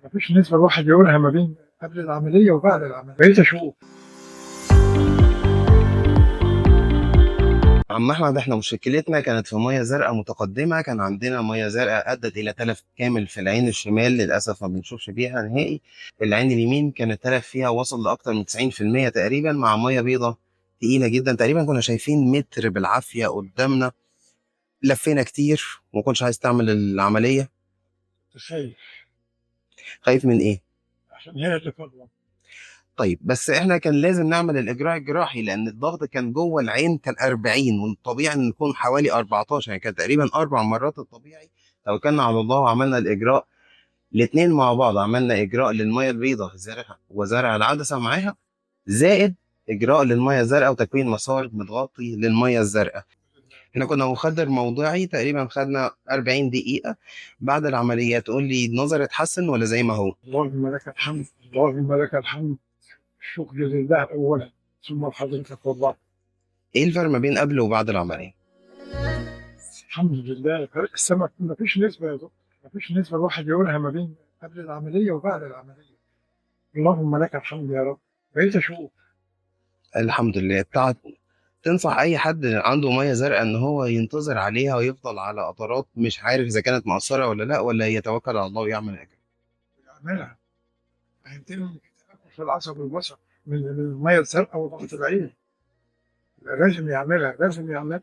مفيش نسبة الواحد يقولها ما بين قبل العملية وبعد العملية، بقيت أشوف. عم احمد، احنا مشكلتنا كانت في ميه زرقاء متقدمه. كان عندنا ميه زرقاء ادت الى تلف كامل في العين الشمال، للاسف ما بنشوفش بيها نهائي. العين اليمين كان التلف فيها وصل لاكثر من 90% تقريبا، مع ميه بيضاء تقيله جدا. تقريبا كنا شايفين متر بالعافيه قدامنا. لفينا كتير وما كنتش عايز تعمل العمليه. تخيل. خايف من ايه؟ عشان هي اللي فاضلة. طيب، بس احنا كان لازم نعمل الاجراء الجراحي لان الضغط كان جوه العين كان 40، والطبيعي ان يكون حوالي 14، يعني كان تقريبا 4 مرات الطبيعي. توكلنا على الله وعملنا الاجراء الاثنين مع بعض. عملنا اجراء للميه البيضاء زرع وزرع العدسه معاها، زائد اجراء للميه الزرقاء وتكوين مسار متغطي للميه الزرقاء. احنا كنا مخدر موضعي، تقريبا خدنا 40 دقيقه. بعد العمليه تقول لي النظر اتحسن ولا زي ما هو؟ اللهم لك الحمد، اللهم لك الحمد. الشكر لله أولا، ثم لحضرتك والله. ايه الفرق ما بين قبل وبعد العمليه؟ الحمد لله، فرق السمك. مفيش نسبة يا دكتور، مفيش نسبة الواحد يقولها ما بين قبل العملية وبعد العملية. اللهم لك الحمد يا رب، بقيت أشوف. الحمد لله. تنصح اي حد عنده ميه زرقاء ان هو ينتظر عليها ويفضل على قطرات، مش عارف اذا كانت مؤثره ولا لا، ولا يتوكل على الله ويعمل اجر؟ يعملها. هينتهي من التنفس في العصب والبصر من المية الزرقاء وضغط العين. لازم يعملها، لازم يعملها.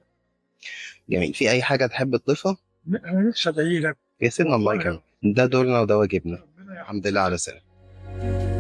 جميل. في اي حاجه تحب تضيفها؟ أنا نفسي أدعي لك يا سيدنا الله والله. يكرمك، ده دورنا وده واجبنا. ربنا الحمد لله يحفظك. على سلامة.